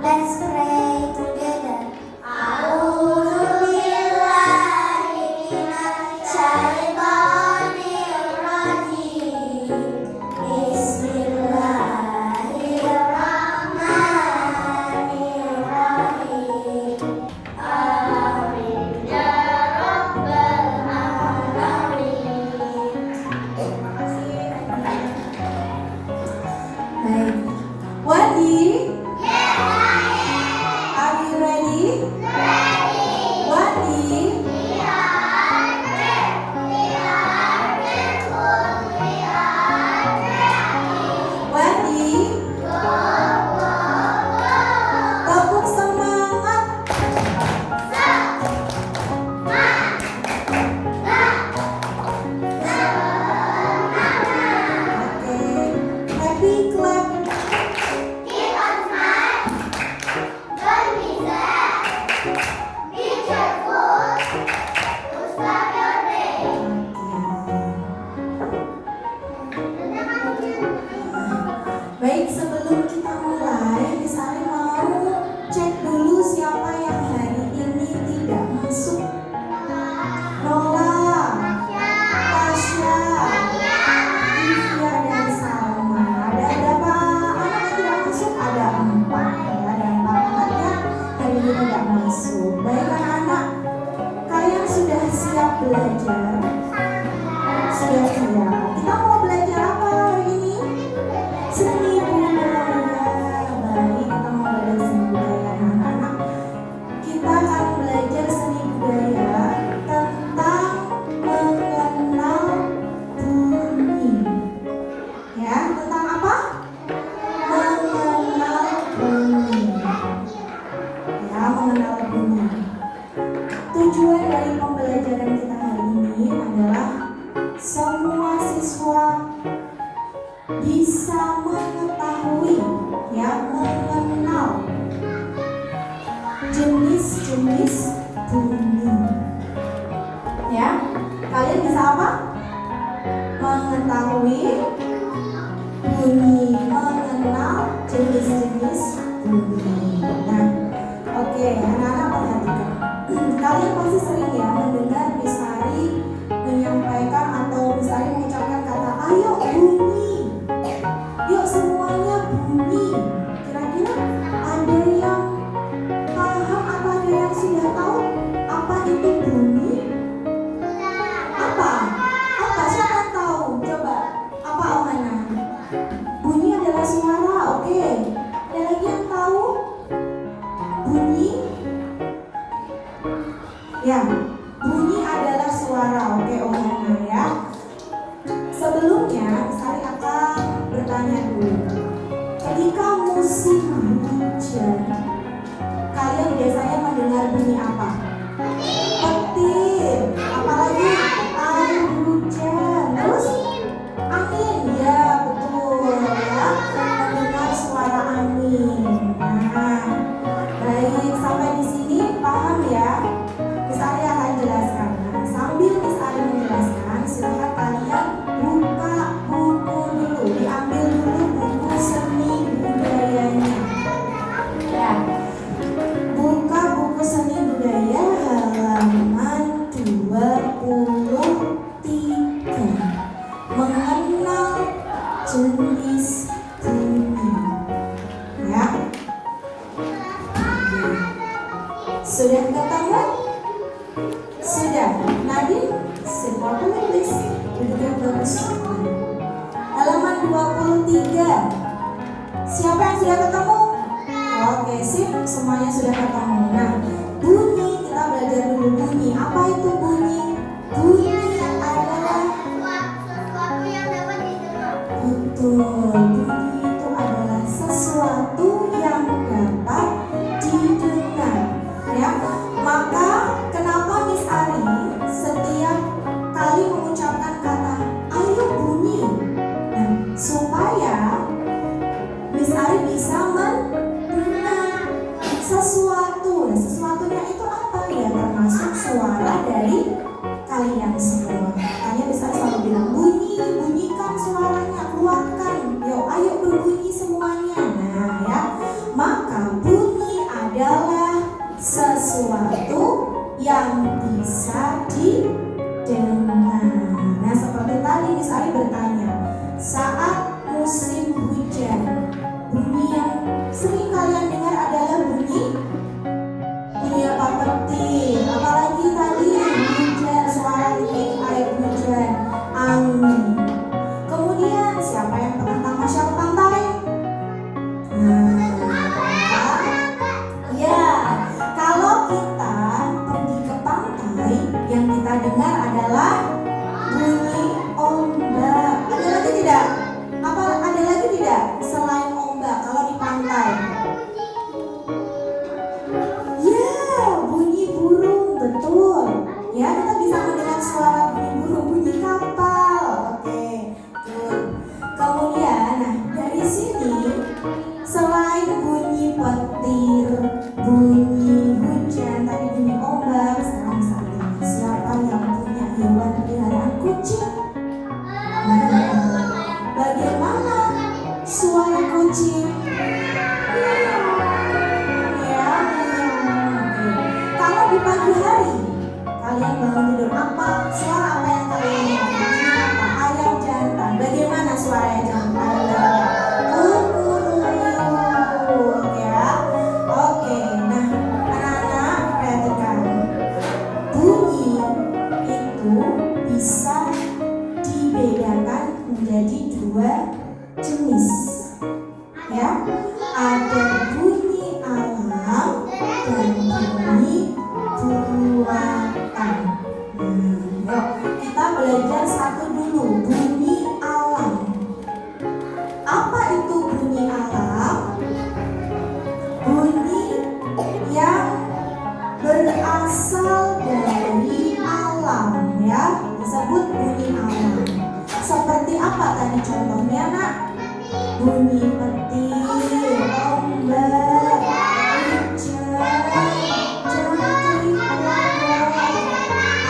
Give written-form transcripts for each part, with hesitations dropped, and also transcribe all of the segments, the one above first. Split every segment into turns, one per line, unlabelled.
Let's pray together.
Wadi? Are you ready? Wadi? Wadi? Tepuk semangat. Oke, happy clap. Baik, sebelum kita mulai, Miss Ari mau cek dulu siapa yang hari ini tidak masuk. Nola, Tasya, Divya, dan Salma. Ada berapa anak yang tidak masuk? Ada 4 ya, dan 4 anaknya hari ini tidak masuk. Baik anak-anak, kalian sudah siap belajar? Sudah siap. Kita mau belajar apa hari ini? Seni budaya. Baik, kita mau belajar seni budaya anak-anak. Kita akan belajar seni budaya tentang mengenal bunyi. Ya, tentang apa? Mengenal bunyi. Ya, mengenal bunyi. Tujuan dari pembelajaran kita hari ini adalah semua siswa bisa mengetahui, ya, mengenal jenis-jenis bunyi. Ya, kalian bisa apa? Mengetahui bunyi, mengenal jenis-jenis bunyi. Nah, oke, anak-anak perhatikan. Kalian pasti sering ya mendengar Miss Ari menyampaikan atau Miss Ari mengucapkan kata ayo bunyi. Yuk semuanya bunyi. Kira-kira ada yang paham atau ada yang sudah tahu apa itu bunyi? Apa? Apa? Siapa yang tahu? Coba. Apa Ohana? Bunyi adalah suara. Oke. Ada lagi yang tahu? Bunyi? Ya. Bunyi adalah suara. Oke, Ohana ya. Sebelumnya, saya akan bertanya dulu. Ketika musim hujan, kalian biasanya mendengar bunyi apa? Petir. Apalagi air hujan. Terus angin. Ya, betul ya. Mendengar suara angin. Nah, baik, sampai di sini paham ya? Miss Ari akan jelaskan. Nah, sambil Miss Ari menjelaskan, silakan kalian buka buku dulu, diambil dulu buku seni budayanya. Ya, buka buku seni budaya halaman 23. Mengenal jenis bunyi. Ya. Sudah ketemu? Sudah. Nadine, sit properly please. Duduk yang bagus. Halaman 23. Siapa yang sudah ketemu? Oke, sip. Semuanya sudah ketemu. Nah, bunyi, kita belajar dulu bunyi. Apa itu bunyi? Bunyi adalah
Sesuatu yang dapat didengar.
betul. Bunyi itu adalah sesuatu yang dapat didengar. Ya, maka kenapa Miss Ari setiap kali mengucapkan kata ayo bunyi, nah, supaya Miss Ari bisa mendengar sesuatu. Nah, sesuatu cari contohnya nak. Bunyi petir, ombak, hujan, jangkrik,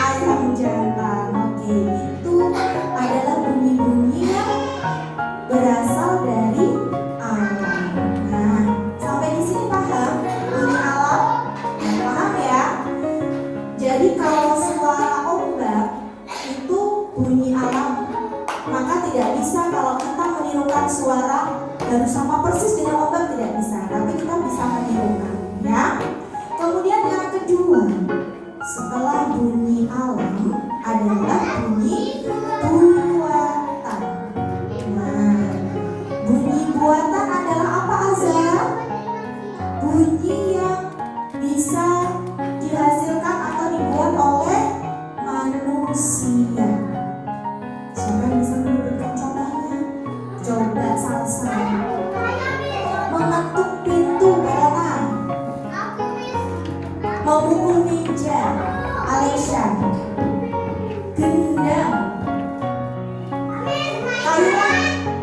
ayam jantan. Oke, itu adalah bunyi-bunyi yang berasal dari alam. Nah, sampai di sini paham bunyi alam? Nah, paham ya? Jadi kalau suara ombak itu bunyi alam, maka tidak bisa kalau kita menirukan suara harus sama persis dengan ombak, tidak bisa. Tapi kita bisa menirukan, ya. Kemudian yang kedua, setelah bunyi alam adalah bunyi buatan. Nah, bunyi buatan adalah apa Azza? Bunyi yang bisa dihasilkan atau dibuat oleh manusia. Siapa yang bisa memberikan contohnya? Coba Salsa. Mengetuk pintu, Verona. Memukul meja, Alesya. Gendang.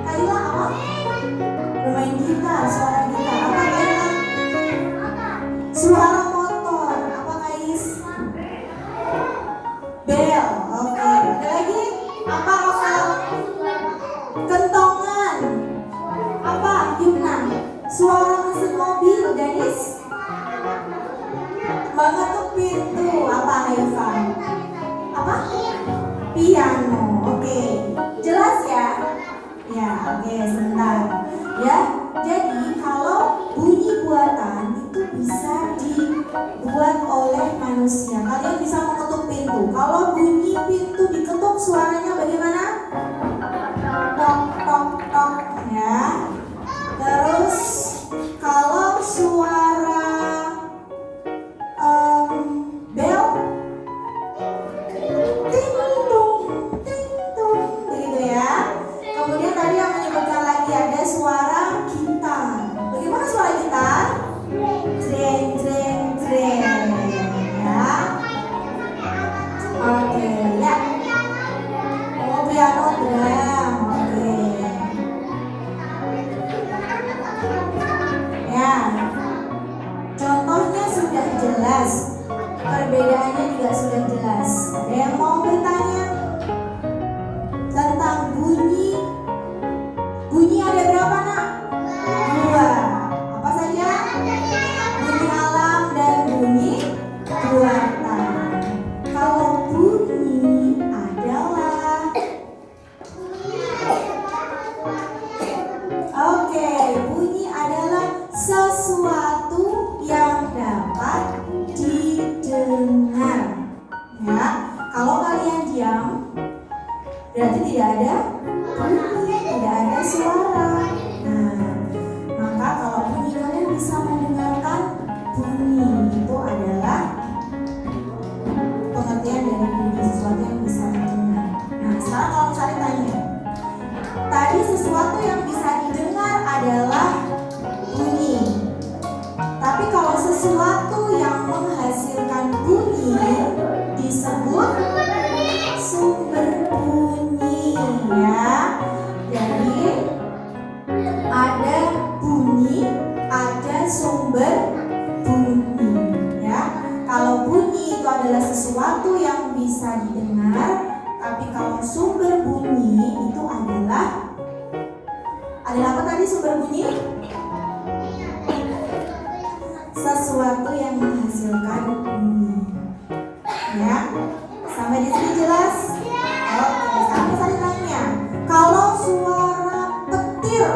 Kayla apa? Bermain gitar, suara gitar. Apa Kayla? Suara motor. Apa Kais? Bel. Oke. Ada lagi? Apa Rosal? Kentongan. Apa Yumna? Suara mesin mobil, Gadis. Mengetuk pintu. Apa Haifa? Apa? Piano. Oke. Jelas ya? Ya, oke, sebentar. Ya, jadi kalau bunyi buatan itu bisa dibuat oleh manusia. Kalian bisa mengetuk pintu. Kalau bunyi pintu diketuk, suaranya bagaimana? Tok, tok, tok, ya. Terus kalau suara bel, ting tung, begitu ya. Kemudian tadi yang menyebutkan lagi ada suara gitar. Bagaimana suara gitar? Jreng, jreng, jreng, ya. Oke, ya. Oh, piano drum. Oke. Ya. Contohnya sudah jelas. Perbedaannya juga sudah jelas. Ada yang mau bertanya tentang bunyi? Bunyi ada berapa nak? 2. Apa saja? Bunyi alam dan bunyi buatan. Kalau bunyi adalah, oke, bunyi adalah sesuatu yang dapat didengar. Ya, kalau kalian diam, berarti tidak ada bunyi, tidak ada suara. Nah, maka kalau bunyi kalian bisa mendengarkan bunyi, itu adalah pengertian dari bunyi, sesuatu yang bisa didengar. Nah, sekarang kalau misalnya tanya, tadi sesuatu yang bisa didengar adalah bunyi. Tapi kalau sesuatu yang menghasilkan bunyi disebut sumber bunyi, ya. Jadi ada bunyi, ada sumber bunyi, ya. Kalau bunyi itu adalah sesuatu yang bisa didengar, tapi kalau sumber bunyi itu adalah apa tadi sumber bunyi? Sesuatu yang menghasilkan bunyi, ya. Sampai di sini jelas? Oke, sekarang saya tanya, kalau suara petir,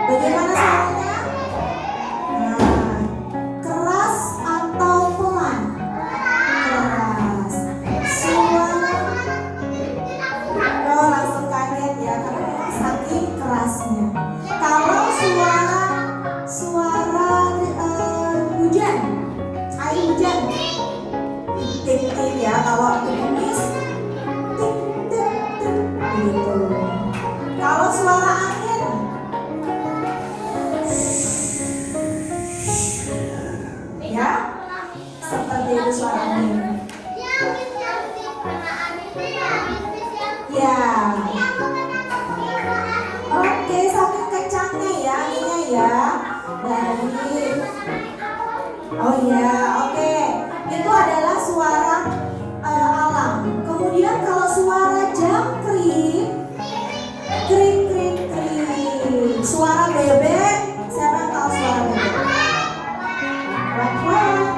bagaimana suaranya? Nah, keras atau pelan? Keras. Suara, oh langsung kaget ya, karena memang saking kerasnya. Kalau suara Oh iya, oke. Itu adalah suara alam. Kemudian kalau suara jangkrik, krik krik krik. Suara bebek, siapa yang tahu suara bebek? Wak, wak.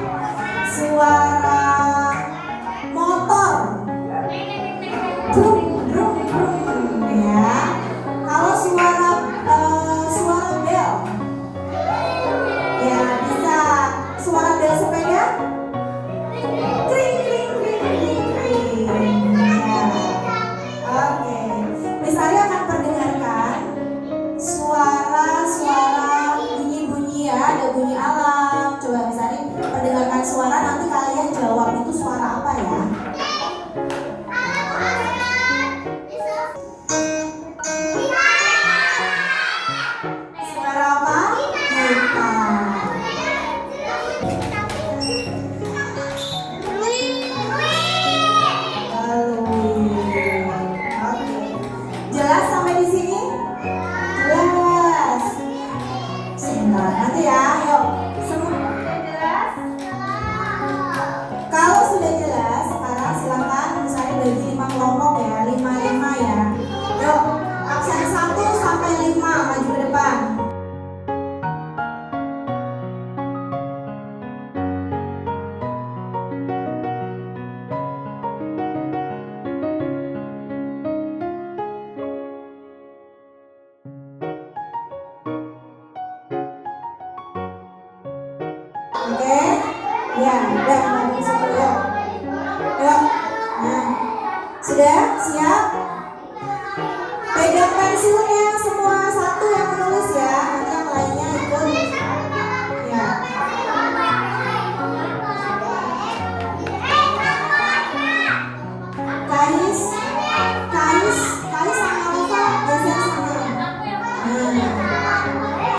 Suara motor, brum brum brum. Ya. Kalau suara bel, ya bisa. Suara bel sepeda, kring kring kring kring kring. Ya. Oke. Miss Arya akan perdengarkan suara bunyi-bunyi ya, ada bunyi alam. Coba Miss Arya perdengarkan suara, nanti kalian jawab itu suara apa ya. Suara apa? Gitar. Oke. Jelas sampai di sini? Jelas. Sebentar nanti ya, yuk. Semua sudah jelas? Kalau sudah jelas, sekarang silakan misalnya bagi 5 kelompok ya, 5 ya. Yuk, absen 1 sampai 5 maju ke depan. Oke, ya, udah ngomong situ ya. Yuk, nah, sudah siap? Pegang pensilnya semua satu yang menulis ya, nanti yang lainnya ikut. Ya. Kais sama Alfa geser sana.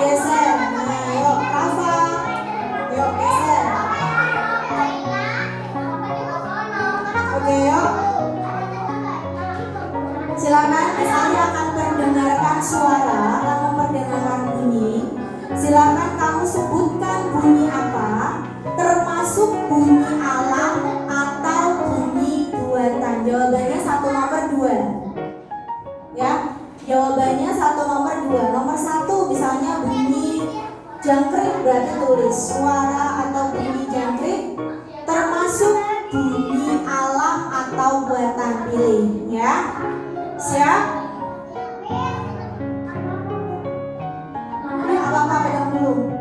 Geser. Nah, yuk, Alfa. Yuk, geser. Oke, yuk. Silakan, saya akan mendengarkan suara, kamu mendengarkan bunyi. Silakan kamu sebutkan bunyi apa, termasuk bunyi alam atau bunyi buatan. Jawabannya 1 nomor 2. Ya, jawabannya 1 nomor 2. Nomor 1 misalnya bunyi jangkrik, berarti tulis suara atau bunyi jangkrik termasuk bunyi alam atau buatan, pilih ya. Siap? Ini apa-apa pegang dulu.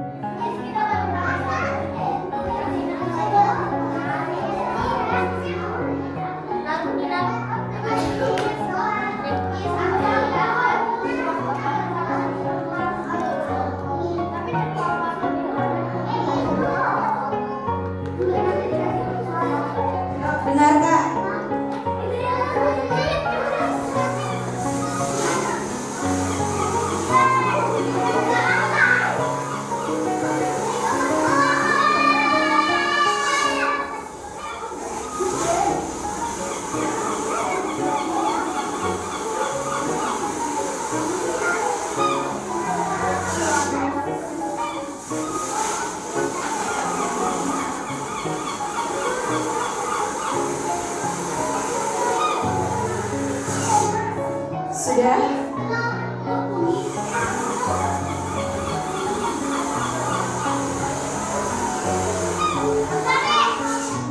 Dengarkan. Sudah?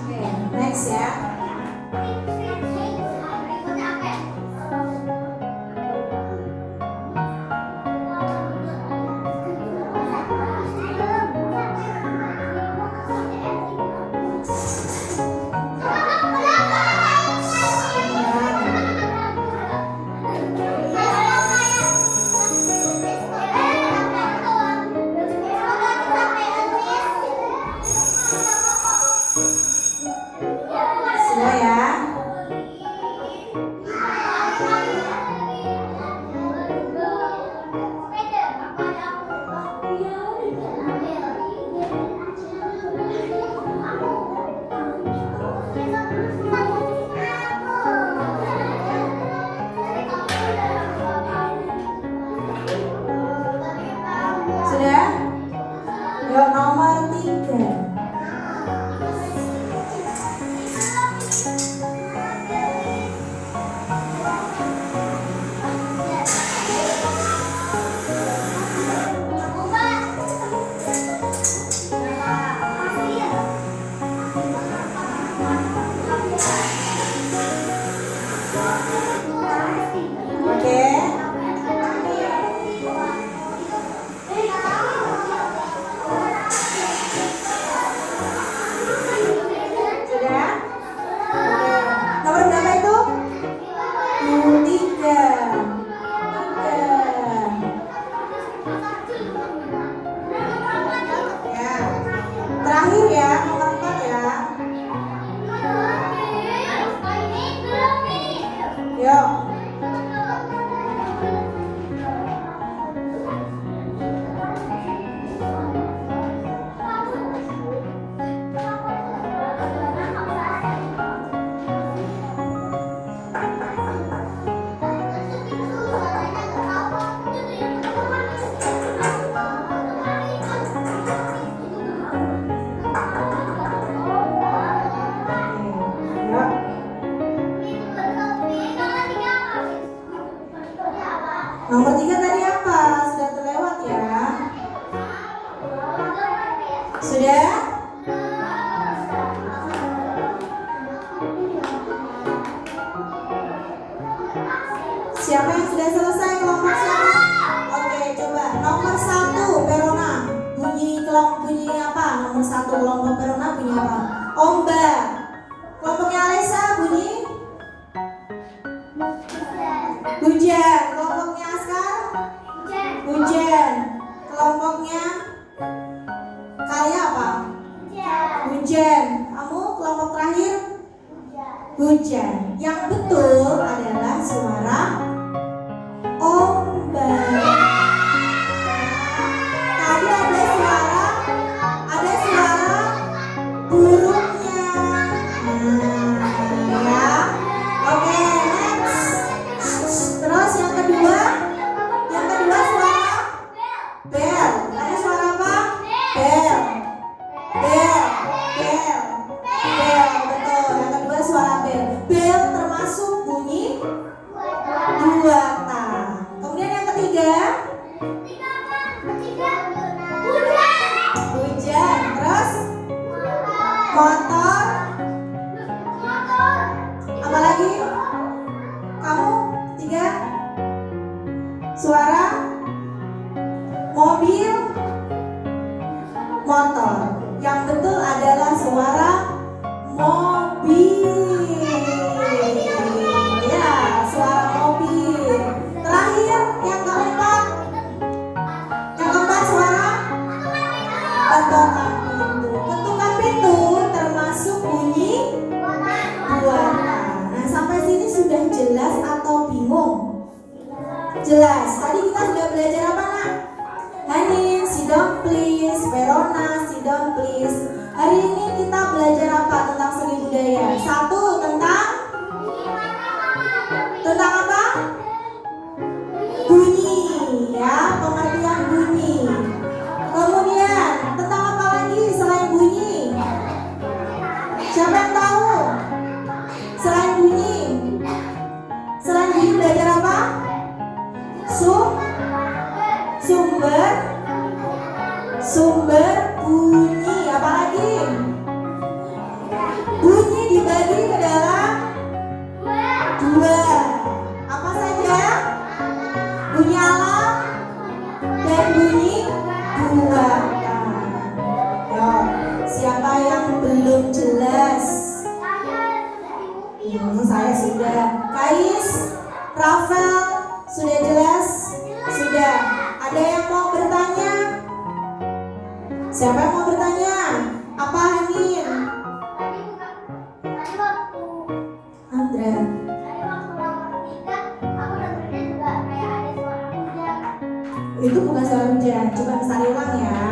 Oke, next ya. Sudah ya. Sudah? Yuk nomor 3. terakhir ya, nomor 4 ya. Yuk. Nomor 3 tadi apa? Sudah terlewat ya? Sudah? Siapa yang sudah selesai kelompok siapa? Oke, coba nomor 1 Verona. Bunyi apa? Nomor 1 kelompok Verona bunyi apa? Ombak. Kelompoknya Alisa bunyi? Hujan. Kelompoknya Askar? Hujan. Kelompoknya Kaya apa? Hujan. Kamu kelompok terakhir? Hujan. Yang betul adalah suara ombak. Tadi ada suara burungnya. Ya. Oke, next. Terus yang kedua suara bel. Ada suara apa? Bel. Betul. Yang kedua suara bel. Bel termasuk bunyi buatan. Kemudian yang ketiga hujan. Terus motor. Apa lagi? Kamu 3 suara mobil, motor. Yang betul adalah suara mobil. Ya, suara mobil. Terakhir yang keempat suara ketukan pintu. Ketukan pintu termasuk bunyi buatan. Nah, sampai sini sudah jelas atau bingung? Jelas. Tadi kita sudah belajar apa, Nak? Hanin, sit down please. Verona, sit down please. Hari ini kita belajar apa tentang seni budaya? 1 tentang apa? Bunyi, ya, pengertian bunyi. Kemudian tentang apa lagi selain bunyi? Siapa yang tahu? Selain bunyi belajar apa? Sumber bunyi. Apa lagi? Bunyi dibagi ke dalam 2. Apa saja? Bunyi alam dan bunyi buatan. Siapa yang belum jelas? Saya sudah. Kais, Rafael, sudah jelas? Sudah. Ada yang mau bertanya? Siapa yang mau bertanya? Apa Hanin? Andra. Itu bukan suara hujan. Coba besar ulang ya.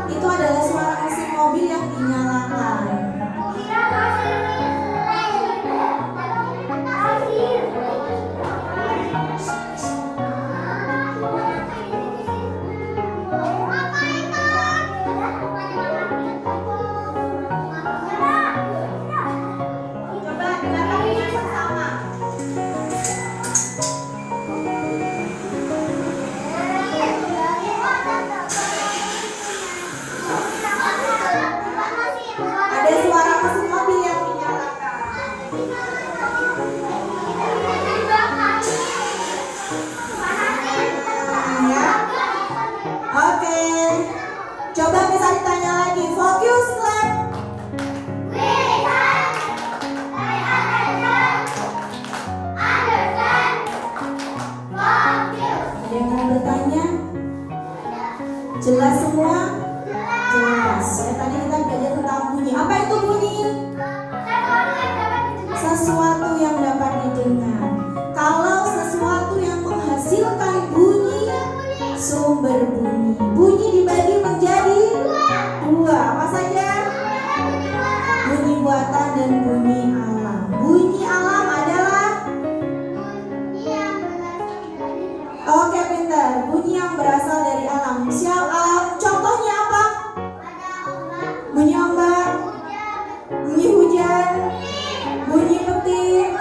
Itu adalah suara mesin mobil yang dinyalakan. Coba dengarkan dengan bersama. Ada suara mesin mobil yang dinyalakan. Ya. Oke. Coba bisa ditanya lagi. Fokus, clap. Ada yang mau bertanya? Jelas semua? Jelas. Ya, tadi kita belajar tentang bunyi. Apa itu bunyi? Sesuatu yang dapat didengar. Kalau sesuatu yang menghasilkan bunyi, sumber bunyi. Bunyi dibagi menjadi dua. Apa saja? Bunyi buatan dan bunyi alam. Bunyi alam adalah oke, pintar. Bunyi yang berasal dari alam. Contohnya apa? Bunyi ombak, bunyi hujan, bunyi petir,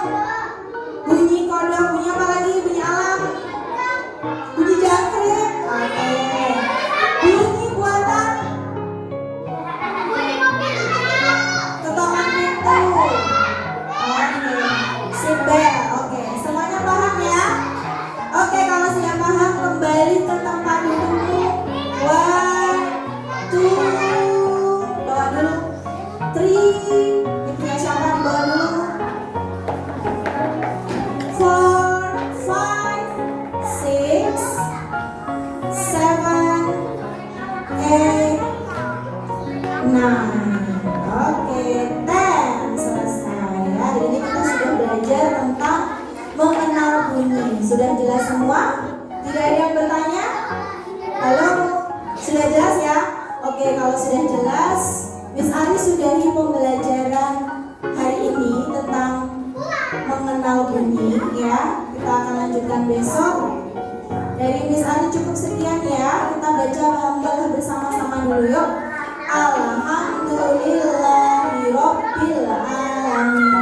bunyi kodok, bunyi apa lagi? Bunyi alam, bunyi jangkrik. Oke. Bunyi buatan, ketongan pintu. Oke. Simbel. Oke. Semuanya paham ya? Oke, kalau sudah paham kembali ke tempat dudukmu. 1, 2, bawa dulu. 3, ini punya siapa? Bawa dulu. 4, 5, 6, 7, 8, 9. Oke, 10. Selesai ya. Jadi kita sudah belajar tentang mengenal bunyi. Sudah jelas semua? Tidak ada yang bertanya? Halo? Sudah jelas ya? Oke, kalau sudah jelas, Miss Ari sudahi pembelajaran hari ini tentang mengenal bunyi ya. Kita akan lanjutkan besok. Dari Miss Ari cukup sekian ya. Kita baca alhamdulillah bersama-sama dulu yuk. Alhamdulillahirabbil alamin.